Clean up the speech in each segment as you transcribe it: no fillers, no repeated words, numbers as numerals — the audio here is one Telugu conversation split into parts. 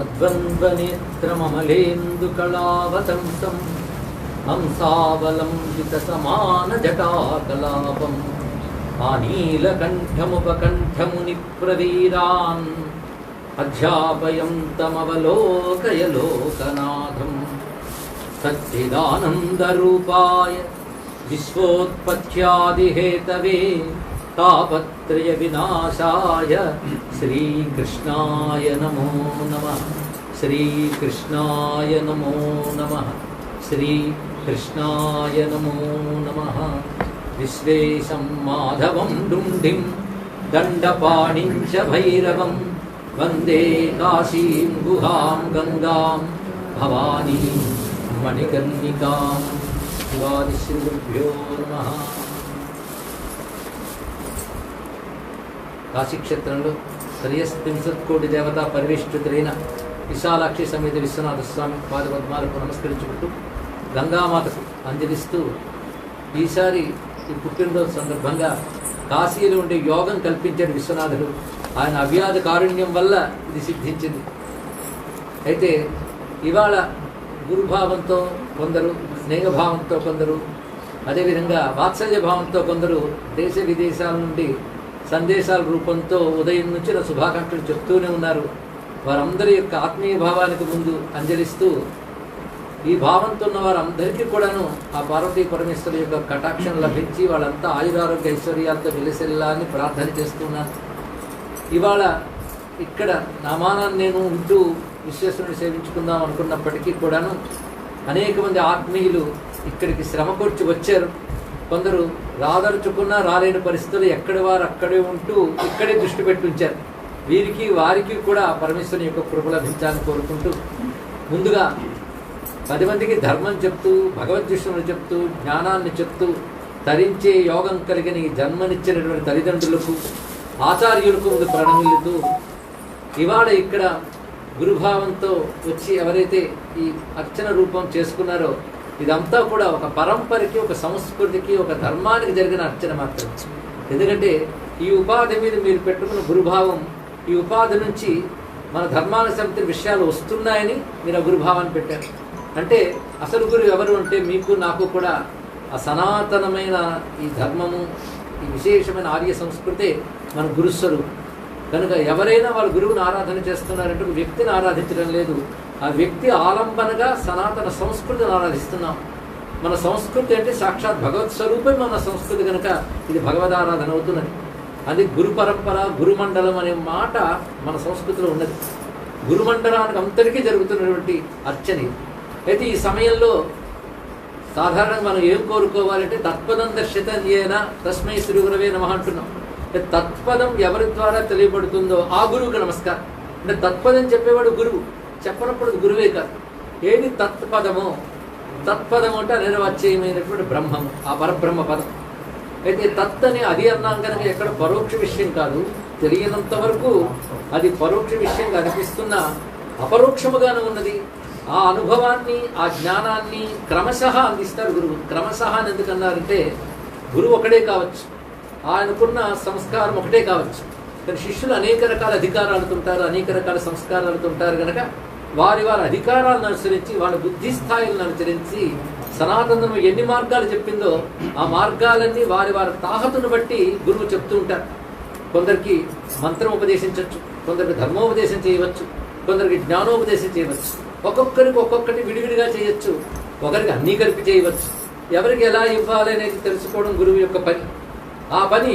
అద్వంద్వనేత్రమమలేందుకళావతంసం హంసావలంబితసమానజటాకలాపం ఆనీలకంఠముపకంఠమునిప్రవీరాన్ అధ్యాపయంతమవలోకయ లోకనాథం. సచ్చిదానందరూపాయ విశ్వోత్పత్యాదిహేతవే తాపత్రయ వినాశాయ శ్రీకృష్ణాయ నమో నమః. శ్రీకృష్ణాయ నమో నమః. శ్రీకృష్ణాయ నమో నమః. విశ్వేశం మాధవం డుండిం దండపాణిం చ భైరవం వందే కాశీం గుహాం గంగాం భవానీ మణికర్ణికాం. శివాది శ్రీగురుభ్యో నమః. కాశీక్షేత్రంలో శ్రేయస్త్రింశత్కోటి దేవతా పరివేష్టితులైన విశాలాక్షి సమేత విశ్వనాథ స్వామి పాదపద్మాలకు నమస్కరించుకుంటూ గంగామాతకు అంజలిస్తూ ఈసారి ఈ పుట్టినరోజు సందర్భంగా కాశీలో ఉండే యోగం కల్పించాడు విశ్వనాథుడు. ఆయన అవ్యాధ కారుణ్యం వల్ల ఇది సిద్ధించింది. అయితే ఇవాళ గురుభావంతో కొందరు, స్నేహభావంతో కొందరు, అదేవిధంగా వాత్సల్య భావంతో కొందరు దేశ విదేశాల నుండి సందేశాల రూపంతో ఉదయం నుంచి నా శుభాకాంక్షలు చెప్తూనే ఉన్నారు. వారందరి యొక్క ఆత్మీయ భావానికి ముందు అంజలిస్తూ ఈ భావంతో ఉన్న వారందరికీ కూడాను ఆ పార్వతీ పరమేశ్వరు యొక్క కటాక్షం లభించి వాళ్ళంతా ఆయురారోగ్య ఐశ్వర్యాలతో వెలిసెల్లాలని ప్రార్థన చేస్తున్నాను. ఇవాళ ఇక్కడ నామానాన్ని నేను ఉంటూ విశ్వేశ్వరుని సేవించుకుందాం అనుకున్నప్పటికీ కూడాను అనేక మంది ఆత్మీయులు ఇక్కడికి శ్రమ కూర్చి వచ్చారు. కొందరు రాదలుచుకున్నా రాలేని పరిస్థితులు ఎక్కడి వారు అక్కడే ఉంటూ ఇక్కడే దృష్టి పెట్టి ఉంచారు. వీరికి వారికి కూడా పరమేశ్వరుని యొక్క కృప లభించాలని కోరుకుంటూ ముందుగా 10 మందికి ధర్మం చెప్తూ, భగవద్విష్ణువుని చెప్తూ, జ్ఞానాన్ని చెప్తూ తరించే యోగం కలిగిన ఈ జన్మనిచ్చినటువంటి తల్లిదండ్రులకు, ఆచార్యులకు ముందు ప్రణమిల్లుతూ ఇవాళ ఇక్కడ గురుభావంతో వచ్చి ఎవరైతే ఈ అర్చన రూపం చేసుకున్నారో ఇదంతా కూడా ఒక పరంపరకి, ఒక సంస్కృతికి, ఒక ధర్మానికి జరిగిన అర్చన మాత్రం. ఎందుకంటే ఈ ఉపాధి మీద మీరు పెట్టుకున్న గురుభావం, ఈ ఉపాధి నుంచి మన ధర్మానికి సంబంధించిన విషయాలు వస్తున్నాయని మీరు ఆ గురుభావాన్ని పెట్టారు. అంటే అసలు గురువు ఎవరు అంటే మీకు నాకు కూడా ఆ సనాతనమైన ఈ ధర్మము, ఈ విశేషమైన ఆర్య సంస్కృతే మన గురుస్వరూపం. కనుక ఎవరైనా వాళ్ళ గురువుని ఆరాధన చేస్తున్నారంటే ఒక వ్యక్తిని ఆరాధించడం లేదు, ఆ వ్యక్తి ఆలంబనగా సనాతన సంస్కృతిని ఆరాధిస్తున్నాం. మన సంస్కృతి అంటే సాక్షాత్ భగవత్ స్వరూపం మన సంస్కృతి, కనుక ఇది భగవదారాధన అవుతున్నది. అది గురు పరంపర, గురుమండలం అనే మాట మన సంస్కృతిలో ఉన్నది. గురుమండలానికి అంతటికీ జరుగుతున్నటువంటి అర్చన. అయితే ఈ సమయంలో సాధారణంగా మనం ఏం కోరుకోవాలంటే తత్పదం దర్శితేన తస్మై శ్రీ గురవే నమః అంటున్నాం. అంటే తత్పదం ఎవరి ద్వారా తెలియబడుతుందో ఆ గురువుకి నమస్కారం. అంటే తత్పదం చెప్పేవాడు గురువు, చెప్పనప్పుడు గురువే కాదు. ఏది తత్పదమో, తత్పదం అంటే అనిర్వచ్యమైనటువంటి బ్రహ్మము, ఆ పరబ్రహ్మ పదం. అయితే తత్ అని అది అన్నాం కనుక ఎక్కడ పరోక్ష విషయం కాదు, తెలియనంత వరకు అది పరోక్ష విషయంగా అనిపిస్తున్న అపరోక్షముగానే ఉన్నది. ఆ అనుభవాన్ని, ఆ జ్ఞానాన్ని క్రమశః అందిస్తారు గురువు. క్రమశః అని ఎందుకన్నారంటే గురువు ఒకడే కావచ్చు, ఆయనకున్న సంస్కారం ఒకటే కావచ్చు, కానీ శిష్యులు అనేక రకాల అధికారాలతో ఉంటారు, అనేక రకాల సంస్కారాలతో ఉంటారు. కనుక వారి వారి అధికారాలను అనుసరించి, వాళ్ళ బుద్ధి స్థాయిలను అనుసరించి సనాతనం ఎన్ని మార్గాలు చెప్పిందో ఆ మార్గాలన్నీ వారి వారి తాహతును బట్టి గురువు చెప్తూ ఉంటారు. కొందరికి మంత్రం ఉపదేశించవచ్చు, కొందరికి ధర్మోపదేశం చేయవచ్చు, కొందరికి జ్ఞానోపదేశం చేయవచ్చు. ఒక్కొక్కరికి ఒక్కొక్కటి విడివిడిగా చేయొచ్చు, ఒకరికి అన్నీ కలిపి చేయవచ్చు. ఎవరికి ఎలా ఇవ్వాలి అనేది తెలుసుకోవడం గురువు యొక్క పని. ఆ పని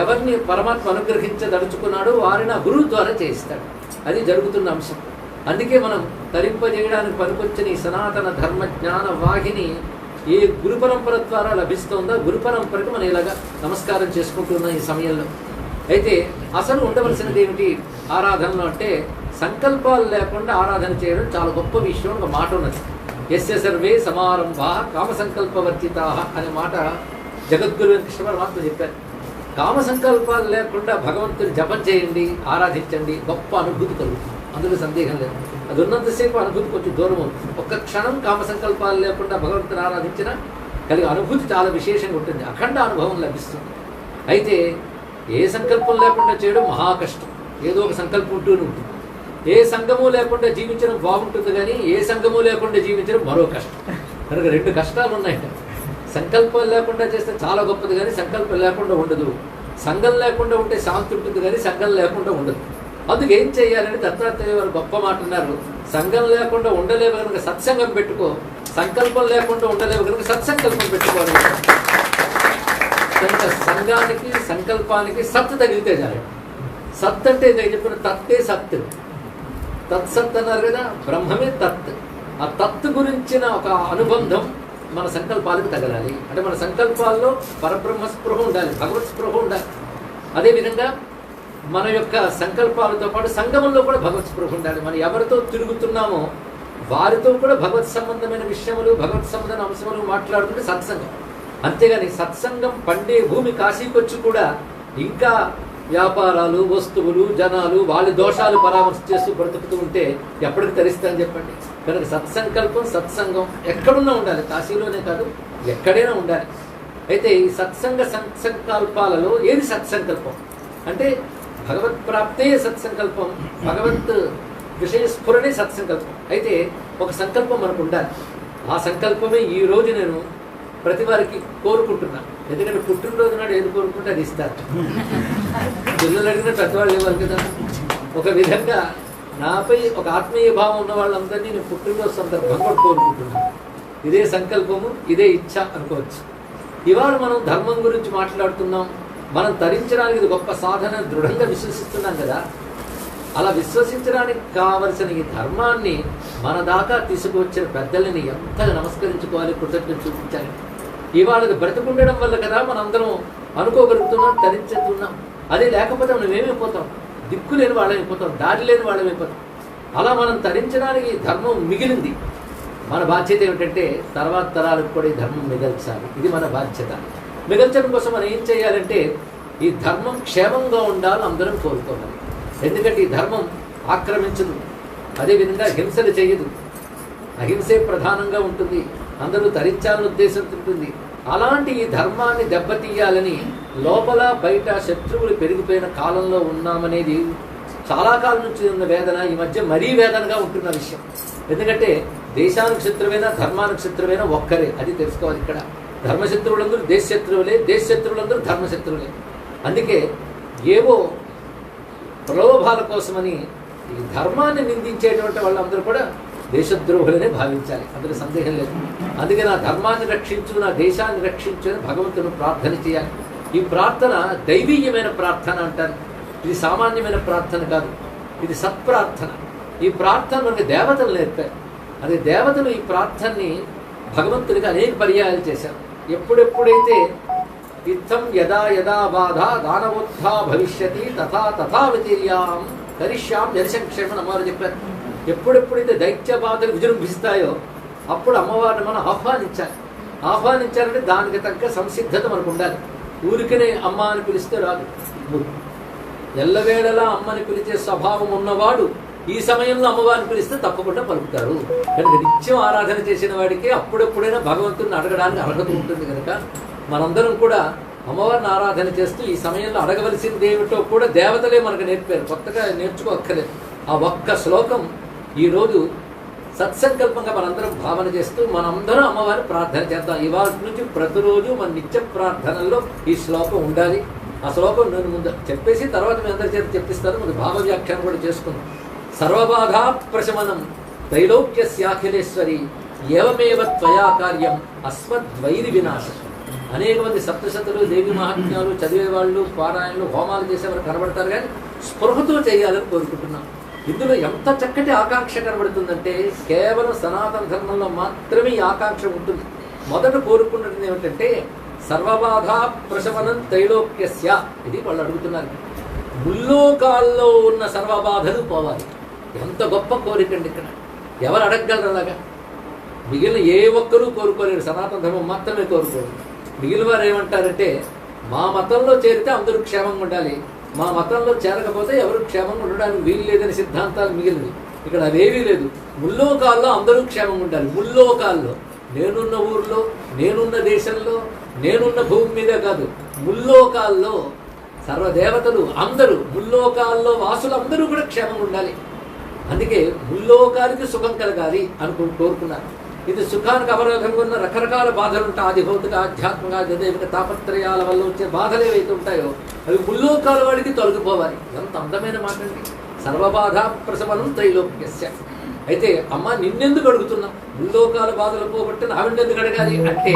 ఎవరిని పరమాత్మ అనుగ్రహించదలుచుకున్నాడో వారిని ఆ గురువు ద్వారా చేయిస్తాడు. అది జరుగుతున్న అంశం. అందుకే మనం తరింపజేయడానికి పనికొచ్చిన ఈ సనాతన ధర్మ జ్ఞాన వాహిని ఏ గురు పరంపర ద్వారా లభిస్తుందో గురు పరంపరకు మనం ఇలాగా నమస్కారం చేసుకుంటున్నాం ఈ సమయంలో. అయితే అసలు ఉండవలసినది ఏమిటి ఆరాధనలో అంటే సంకల్పాలు లేకుండా ఆరాధన చేయడం చాలా గొప్ప విషయం. ఒక మాట ఉన్నది, యస్య సర్వే సమారంభా కామ సంకల్పవర్జితాః అనే మాట జగద్గురు కృష్ణ పరమాత్మ చెప్పారు. కామ సంకల్పాలు లేకుండా భగవంతుని జపం చేయండి, ఆరాధించండి, గొప్ప అనుభూతి కలుగుతుంది, అందులో సందేహం లేదు. అది ఉన్నంతసేపు అనుభూతి కొంచెం దూరం అవుతుంది. ఒక్క క్షణం కామ సంకల్పాలు లేకుండా భగవంతుని ఆరాధించినా కలిగే అనుభూతి చాలా విశేషంగా ఉంటుంది, అఖండ అనుభవం లభిస్తుంది. అయితే ఏ సంకల్పం లేకుండా చేయడం మహా కష్టం. ఏదో ఒక సంకల్పం ఉంటూనే ఉంటుంది. ఏ సంఘము లేకుండా జీవించడం బాగుంటుంది, కానీ ఏ సంఘము లేకుండా జీవించడం మరో కష్టం. కనుక రెండు కష్టాలు ఉన్నాయి. సంకల్పం లేకుండా చేస్తే చాలా గొప్పది, కానీ సంకల్పం లేకుండా ఉండదు. సంఘం లేకుండా ఉంటే శాంతి ఉంటుంది, కానీ సంఘం లేకుండా ఉండదు. అందుకు ఏం చేయాలని దత్తాత్రేయ వారు గొప్ప మాట అన్నారు. సంఘం లేకుండా ఉండలేవు కనుక సత్సంగం పెట్టుకో, సంకల్పం లేకుండా ఉండలేవు కనుక సత్సంకల్పం పెట్టుకోవాలి. కనుక సంఘానికి సంకల్పానికి సత్ తగిలితే చాలు. సత్ అంటే నేను చెప్పిన తత్తే సత్, తత్సత్ అన్నారు కదా, బ్రహ్మమే తత్. ఆ తత్ గురించిన ఒక అనుబంధం మన సంకల్పాలకు తగలాలి. అంటే మన సంకల్పాల్లో పరబ్రహ్మ స్పృహ ఉండాలి, భగవత్ స్పృహ ఉండాలి. అదేవిధంగా మన యొక్క సంకల్పాలతో పాటు సంగమంలో కూడా భగవత్ స్పృహ ఉండాలి. మనం ఎవరితో తిరుగుతున్నామో వారితో కూడా భగవత్ సంబంధమైన విషయములు, భగవత్ సంబంధమైన అంశములు మాట్లాడుతుంటే సత్సంగం. అంతేగాని సత్సంగం పండే భూమి కాశీకొచ్చి కూడా ఇంకా వ్యాపారాలు, వస్తువులు, జనాలు వాళ్ళ దోషాలు పరామర్శ చేస్తూ బ్రతుకుతూ ఉంటే ఎప్పటికి తరిస్తారని చెప్పండి. కనుక సత్సంకల్పం, సత్సంగం ఎక్కడున్నా ఉండాలి, కాశీలోనే కాదు ఎక్కడైనా ఉండాలి. అయితే ఈ సత్సంగ సంకల్పాలలో ఏది సత్సంకల్పం అంటే భగవత్ ప్రాప్తే సత్సంకల్పం, భగవత్ విషయస్ఫురణే సత్సంకల్పం. అయితే ఒక సంకల్పం మనకు ఉండాలి. ఆ సంకల్పమే ఈ రోజు నేను ప్రతి వారికి కోరుకుంటున్నా. ఎందుకంటే పుట్టినరోజు నాడు ఏది కోరుకుంటే అది ఇస్తారు. పిల్లలు అడిగిన పెద్దవాళ్ళు ఇవ్వాలి కదా. ఒక విధంగా నాపై ఒక ఆత్మీయ భావం ఉన్న వాళ్ళందరినీ నేను పుట్టినరోజు సందర్భంగా కోరుకుంటున్నాను. ఇదే సంకల్పము, ఇదే ఇచ్ఛ అనుకోవచ్చు. ఇవాళ మనం ధర్మం గురించి మాట్లాడుతున్నాం. మనం తరించడానికి ఇది గొప్ప సాధన దృఢంగా విశ్వసిస్తున్నాం కదా. అలా విశ్వసించడానికి కావలసిన ఈ ధర్మాన్ని మన దాకా తీసుకువచ్చిన పెద్దలని ఎంతగా నమస్కరించుకోవాలి, కృతజ్ఞత చూపించాలి. ఇవాళ బ్రతికుండడం వల్ల కదా మనందరం అనుకోగలుగుతున్నాం, తరించుతున్నాం. అదే లేకపోతే మనం ఏమైపోతాం, దిక్కు లేని వాళ్ళమైపోతాం, దారి లేని వాళ్ళమైపోతాం. అలా మనం తరించడానికి ధర్మం మిగిలింది. మన బాధ్యత ఏమిటంటే తర్వాత తరాలకు కూడా ఈ ధర్మం మిగల్చాలి. ఇది మన బాధ్యత. మిగల్చడం కోసం మనం ఏం చేయాలంటే ఈ ధర్మం క్షేమంగా ఉండాలని అందరం కోరుకోవాలి. ఎందుకంటే ఈ ధర్మం ఆక్రమించదు, అదేవిధంగా హింసలు చేయదు. అహింసే ప్రధానంగా ఉంటుంది, అందరూ తరించాలని ఉద్దేశంతో ఉంటుంది. అలాంటి ఈ ధర్మాన్ని దెబ్బతీయాలని లోపల బయట శత్రువులు పెరిగిపోయిన కాలంలో ఉన్నామనేది చాలా కాలం నుంచి ఉన్న వేదన. ఈ మధ్య మరీ వేదనగా ఉంటున్న విషయం. ఎందుకంటే దేశానికి శత్రువైనా ధర్మానికి శత్రువైనా ఒక్కరే, అది తెలుసుకోవాలి. ఇక్కడ ధర్మశత్రువులందరూ దేశశత్రువులే, దేశశత్రువులందరూ ధర్మశత్రువులే. అందుకే ఏవో ప్రలోభాల కోసమని ఈ ధర్మాన్ని నిందించేటువంటి వాళ్ళందరూ కూడా దేశద్రోహులనే భావించాలి, అందులో సందేహం లేదు. అందుకే నా ధర్మాన్ని రక్షించు, నా దేశాన్ని రక్షించు అని భగవంతుని ప్రార్థన చేయాలి. ఈ ప్రార్థన దైవీయమైన ప్రార్థన అంటారు. ఇది సామాన్యమైన ప్రార్థన కాదు, ఇది సత్ప్రార్థన. ఈ ప్రార్థన మనకి దేవతలు నేర్పారు. అదే దేవతలు ఈ ప్రార్థనని భగవంతుడికి అనేక పర్యాయాలు చేశారు. ఎప్పుడెప్పుడైతే ఇత్తం యదా యదా బాధ దానవోత్థా భవిష్యతి తథా తథా వితిర్యాం కరిష్యాం జనసంక్షేమం అమ్మవారు చెప్పారు. ఎప్పుడెప్పుడైతే దైత్య బాధలు విజృంభిస్తాయో అప్పుడు అమ్మవారిని మనం ఆహ్వానించాలంటే దానికి తగ్గ సంసిద్ధత మనకు ఉండాలి. ఊరికనే అమ్మ అని పిలిస్తే రాదు. ఎల్లవేళలా అమ్మని పిలిచే స్వభావం ఉన్నవాడు ఈ సమయంలో అమ్మవారిని పిలిస్తే తప్పకుండా పలుకుతారు. కనుక నిత్యం ఆరాధన చేసిన వాడికి అప్పుడెప్పుడైనా భగవంతుడిని అడగడానికి అర్హత ఉంటుంది. కనుక మనందరం కూడా అమ్మవారిని ఆరాధన చేస్తూ ఈ సమయంలో అడగవలసింది ఏమిటో కూడా దేవతలే మనకు నేర్పారు, కొత్తగా నేర్చుకోక్కర్లేదు. ఆ ఒక్క శ్లోకం ఈరోజు సత్సంకల్పంగా మనందరం భావన చేస్తూ మనందరం అమ్మవారిని ప్రార్థన చేద్దాం. ఇవాళ నుంచి ప్రతిరోజు మన నిత్య ప్రార్థనల్లో ఈ శ్లోకం ఉండాలి. ఆ శ్లోకం నేను ముందు చెప్పేసి తర్వాత మీ అందరి చేత చెప్పిస్తాను. మనకు భావ వ్యాఖ్యానం కూడా చేసుకుందాం. సర్వబాధా ప్రశమనం త్రైలోక్యస్యాఖిలేశ్వరి ఏవమేవ త్వయా కార్యం అస్మద్వైరి వినాశం. అనేక మంది సప్తశతులు, దేవి మహాత్మ్యాలు చదివేవాళ్ళు, పారాయణలు, హోమాలు చేసేవారు కనబడతారు, కానీ స్పృహతో చేయాలని కోరుకుంటున్నాం. ఇందులో ఎంత చక్కటి ఆకాంక్ష కనబడుతుందంటే కేవలం సనాతన ధర్మంలో మాత్రమే ఈ ఆకాంక్ష ఉంటుంది. మొదట కోరుకున్నది ఏమిటంటే సర్వబాధా ప్రశమనం త్రైలోక్యస్య. ఇది వాళ్ళు అడుగుతున్నారు. ముల్లోకాల్లో ఉన్న సర్వబాధలు పోవాలి. ఎంత గొప్ప కోరికండి ఇక్కడ. ఎవరు అడగగలరు అలాగా? మిగిలిన ఏ ఒక్కరూ కోరుకోలేరు, సనాతన ధర్మం మాత్రమే కోరుకోరు. మిగిలిన వారు ఏమంటారంటే మా మతంలో చేరితే అందరూ క్షేమంగా ఉండాలి, మా మతంలో చేరకపోతే ఎవరు క్షేమంగా ఉండడానికి వీలు లేదని సిద్ధాంతాలు మిగిలినవి. ఇక్కడ అదేవీ లేదు. ముల్లోకాల్లో అందరూ క్షేమంగా ఉండాలి. ముల్లోకాల్లో, నేనున్న ఊర్లో, నేనున్న దేశంలో, నేనున్న భూమి మీద కాదు, ముల్లోకాల్లో సర్వదేవతలు అందరూ, ముల్లోకాల్లో వాసులు అందరూ కూడా క్షేమంగా ఉండాలి. అందుకే ముల్లోకానికి సుఖం కలగాలి కోరుకున్నారు. ఇది సుఖానికి అవరోధంగా ఉన్న రకరకాల బాధలు ఉంటాయి. ఆది భౌతిక, ఆధ్యాత్మిక, జదైవిక తాపత్రయాల వల్ల వచ్చే బాధలు ఏవైతే ఉంటాయో అవి ముల్లోకాల వాడికి తొలగిపోవాలి. ఎంత అందమైన మాట అండి. సర్వబాధ ప్రశమనం త్రైలోక్యస్య. అయితే అమ్మ నిన్నెందుకు అడుగుతున్నాం? ముల్లోకాల బాధలు పోగొట్టిన ఆవిడెందుకు అడగాలి అంటే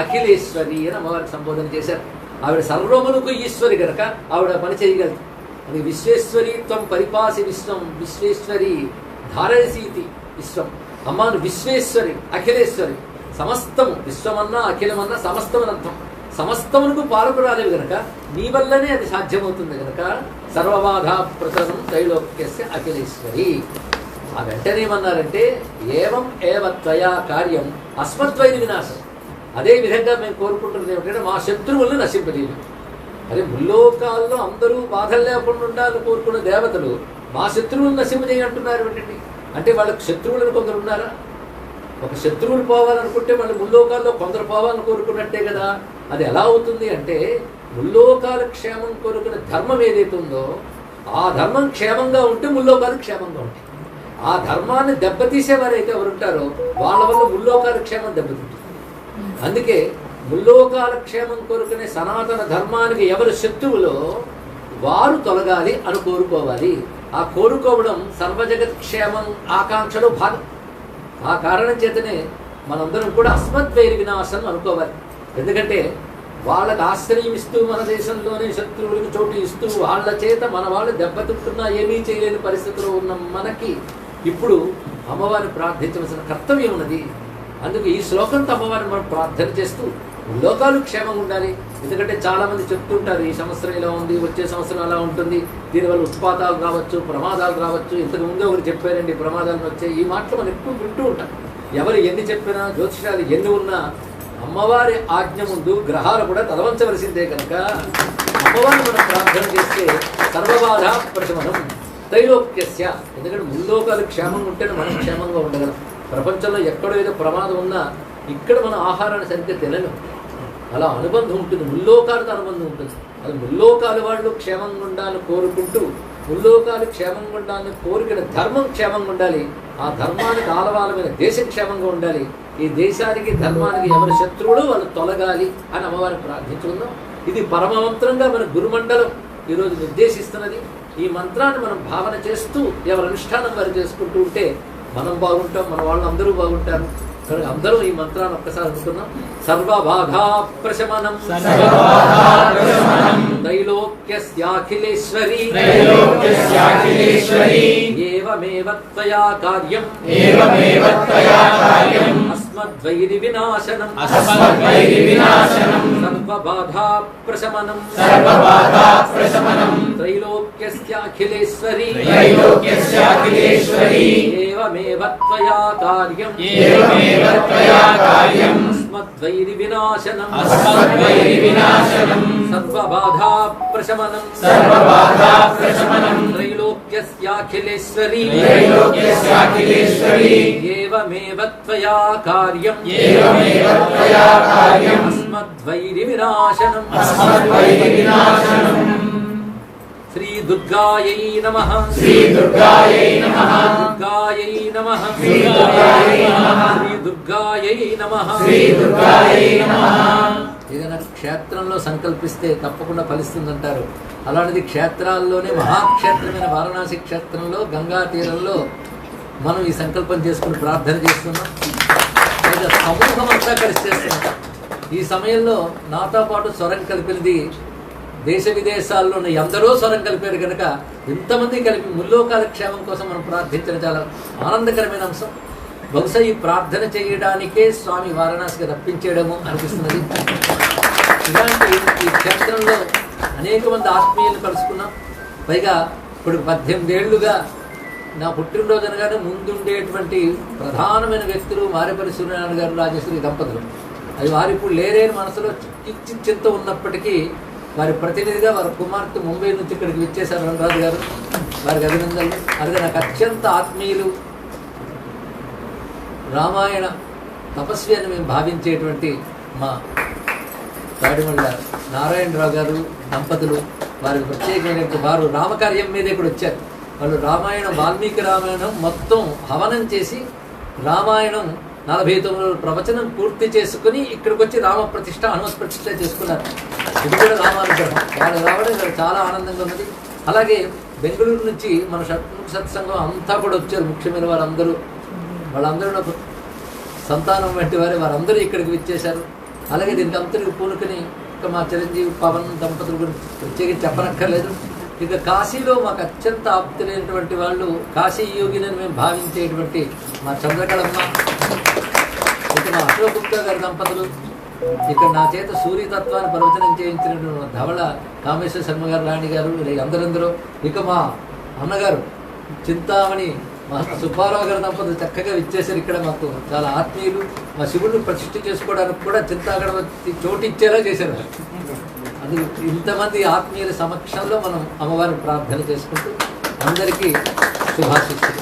అఖిలేశ్వరి అని అమ్మవారికి సంబోధన చేశారు. ఆవిడ సర్వమునకు ఈశ్వరి గనక ఆవిడ పని చేయగలదు. అది విశ్వేశ్వరి త్వం పరిపాసి విశ్వం విశ్వేశ్వరి ధారయసీతి విశ్వం. అమ్మాను విశ్వేశ్వరి, అఖిలేశ్వరి. సమస్తము, విశ్వమన్నా అఖిలమన్నా సమస్తం అని అర్థం. సమస్తమునకు పాల్గొరాలేవి గనక నీ వల్లనే అది సాధ్యమవుతుంది గనక సర్వబాధ ప్రసరం త్రైలోక్యస్య అఖిలేశ్వరి. ఆ వెంటనే ఏమన్నారంటే ఏవం ఏవ త్వయా కార్యం అస్మద్వైరి వినాశం. అదే విధంగా మేము కోరుకుంటున్నది ఏమిటంటే మా శత్రువులను నశింపజేయదు. అదే ముల్లోకాల్లో అందరూ బాధలు లేకుండా ఉండాలని కోరుకున్న దేవతలు మా శత్రువులను నశింపజేయంటున్నారు ఏమిటండి? అంటే వాళ్ళకి శత్రువులను కొందరు ఉన్నారా? ఒక శత్రువులు పోవాలనుకుంటే వాళ్ళు ముల్లోకాల్లో కొందరు పోవాలని కోరుకున్నట్టే కదా. అది ఎలా అవుతుంది అంటే ముల్లోకాల క్షేమం కోరుకునే ధర్మం ఏదైతే ఉందో ఆ ధర్మం క్షేమంగా ఉంటే ముల్లోకాలు క్షేమంగా ఉంటాయి. ఆ ధర్మాన్ని దెబ్బతీసేవారైతే ఎవరు ఉంటారో వాళ్ళ వల్ల ముల్లోకాల క్షేమం దెబ్బతింటుంది. అందుకే ముల్లోకాల క్షేమం కోరుకునే సనాతన ధర్మానికి ఎవరు శత్రువులో వారు తొలగాలి అని కోరుకోవాలి. ఆ కోరుకోవడం సర్వజగత్ క్షేమం ఆకాంక్షలో భాగం. ఆ కారణం చేతనే మనందరం కూడా అస్మద్వైరి వినాశం అనుకోవాలి. ఎందుకంటే వాళ్ళకు ఆశ్రయం ఇస్తూ మన దేశంలోనే శత్రువులకు చోటు ఇస్తూ వాళ్ళ చేత మన వాళ్ళు దెబ్బతింటున్నా ఏమీ చేయలేని పరిస్థితిలో ఉన్న మనకి ఇప్పుడు అమ్మవారిని ప్రార్థించవలసిన కర్తవ్యం ఉన్నది. అందుకు ఈ శ్లోకంతో అమ్మవారిని మనం ప్రార్థన చేస్తూ లోకాలు క్షేమంగా ఉండాలి. ఎందుకంటే చాలామంది చెప్తుంటారు ఈ సంవత్సరం ఇలా ఉంది, వచ్చే సంవత్సరం అలా ఉంటుంది, దీనివల్ల ఉత్పాతాలు రావచ్చు, ప్రమాదాలు రావచ్చు. ఇంతకు ముందే ఒకరు చెప్పారండి ప్రమాదాలు వచ్చాయి. ఈ మాటలు మనం ఎక్కువ వింటూ ఉంటాం. ఎవరు ఎన్ని చెప్పినా జ్యోతిషాలు ఎన్ని ఉన్నా అమ్మవారి ఆజ్ఞ ముందు గ్రహాలు కూడా తలవంచవలసిందే కనుక అమ్మవారిని మనం ప్రార్థన చేస్తే సర్వబాధ ప్రశమనం త్రైలోక్యస్య. ఎందుకంటే ముల్లోకాలు క్షేమంగా ఉంటేనే మనం క్షేమంగా ఉండగలం. ప్రపంచంలో ఎక్కడో ఏదో ప్రమాదం ఉన్నా ఇక్కడ మనం ఆహారాన్ని సరిగ్గా తినలేం. అలా అనుబంధం ఉంటుంది, ముల్లోకాలతో అనుబంధం ఉంటుంది. అది ముల్లోకాలు వాళ్ళు క్షేమంగా ఉండాలని కోరుకుంటూ ముల్లోకాలు క్షేమంగా ఉండాలని కోరికన ధర్మం క్షేమంగా ఉండాలి. ఆ ధర్మానికి ఆలవాలమైన దేశం క్షేమంగా ఉండాలి. ఈ దేశానికి ధర్మానికి ఎవరి శత్రువులు వాళ్ళు తొలగాలి అని అమ్మవారిని ప్రార్థించుకుందాం. ఇది పరమమంత్రంగా మన గురుమండలం ఈరోజు నిర్దేశిస్తున్నది. ఈ మంత్రాన్ని మనం భావన చేస్తూ ఎవరి అనుష్ఠానం వారు చేసుకుంటూ ఉంటే మనం బాగుంటాం, మన వాళ్ళు అందరూ బాగుంటారు. అందరూ ఈ మంత్రాన్ని ఒక్కసారి అనుకున్నాం. సర్వబాధా ప్రశమనం త్రైలోక్యస్యాఖిలేశ్వరీ ఏవమేవ త్వయా కార్యం అస్మద్వైరి వినాశనం సర్వబాధా ప్రశమనం త్రైలోక్యస్యాఖిలేశ్వరీ ఏవమేవ త్వయా కార్యం అస్మద్వైరి వినాశనం సర్వబాధా ప్రశమనం త్రైలోక్యస్యాఖిలేశ్వరీ ఏవమేవ త్వయా కార్యం అస్మద్వైరి వినాశనం శ్రీ దుర్గాయై నమః శ్రీ దుర్గాయై నమః దుర్గాయై నమః శ్రీ దుర్గాయై నమః శ్రీ దుర్గాయై నమః. ఏదైనా క్షేత్రంలో సంకల్పిస్తే తప్పకుండా ఫలిస్తుందంటారు. అలాంటిది క్షేత్రాల్లోనే మహాక్షేత్రమైన వారణాసి క్షేత్రంలో గంగా తీరంలో మనం ఈ సంకల్పం చేసుకుని ప్రార్థన చేస్తున్నాం. సమూహం అంతా కలిసి చేస్తున్నాం. ఈ సమయంలో నాతో పాటు స్వరం కలిపినది దేశ విదేశాల్లోని ఎందరో స్వరం కలిపారు కనుక ఇంతమంది కలిపి ముల్లోకాల క్షేమం కోసం మనం ప్రార్థించడం చాలా ఆనందకరమైన అంశం. బహుశా ఈ ప్రార్థన చేయడానికే స్వామి వారణాసికి రప్పించేయడము అనిపిస్తున్నది. ఇలాంటి ఈ క్షేత్రంలో అనేక మంది ఆత్మీయులు కలుసుకున్నాం. పైగా ఇప్పుడు 18 ఏళ్లుగా నా పుట్టినరోజు అనగానే ముందుండేటువంటి ప్రధానమైన వ్యక్తులు మారేపల్లి సూర్యనారాయణ గారు, రాజేశ్వరి దంపతులు. అది వారు ఇప్పుడు లేరేని మనసులో చింత ఉన్నప్పటికీ వారి ప్రతినిధిగా వారి కుమార్తె ముంబై నుంచి ఇక్కడికి విచ్చేశారు రంగరాజు గారు. వారికి అభినందనలు. అలాగే నాకు అత్యంత ఆత్మీయులు, రామాయణ తపస్వి అని మేము భావించేటువంటి మా తాడిమళ్ళ నారాయణరావు గారు దంపతులు, వారికి ప్రత్యేకమైనటువంటి వారు రామకార్యం మీదే కూడా వచ్చారు. వాళ్ళు రామాయణం వాల్మీకి రామాయణం మొత్తం హవనం చేసి రామాయణం 49 ప్రవచనం పూర్తి చేసుకుని ఇక్కడికి వచ్చి రామ ప్రతిష్ట హనుమత్ ప్రతిష్ట చేసుకున్నారు. ఇది కూడా రామానుగ్రహం. వాళ్ళు రావడం ఇక్కడ చాలా ఆనందంగా ఉన్నది. అలాగే బెంగళూరు నుంచి మన సత్సంగం అంతా కూడా వచ్చారు. ముఖ్యమైన వారందరూ, వాళ్ళందరూ నాకు సంతానం వంటి వారే, వారందరూ ఇక్కడికి విచ్చేశారు. అలాగే దీనికి అంతటికి పూనుకుని ఇక మా చిరంజీవి పవన్ దంపతుల గురించి ప్రత్యేకించి చెప్పనక్కర్లేదు. ఇక కాశీలో మాకు అత్యంత ఆప్తులైనటువంటి వాళ్ళు, కాశీ యోగిని మేము భావించేటువంటి మా చంద్రకళమ్మ, ఇక మా అశోక్ గుప్తా గారి దంపతులు, ఇక్కడ నా చేత సూర్యతత్వాన్ని ప్రవచనం చేయించినటువంటి ధవళ కామేశ్వర శర్మ గారు, రాణి గారు, ఇలా అందరందరూ, ఇక మా అన్నగారు చింతామణి మా సుబ్బారావు గారి దంపతులు చక్కగా విచ్చేసారు. ఇక్కడ మాకు చాలా ఆత్మీయులు. మా శివుడిని ప్రతిష్ఠ చేసుకోవడానికి కూడా చింతాగణపతి చోటు ఇచ్చేలా చేశారు. అది ఇంతమంది ఆత్మీయుల సమక్షంలో మనం అమ్మవారిని ప్రార్థన చేసుకుంటూ అందరికీ శుభాశిస్సులు.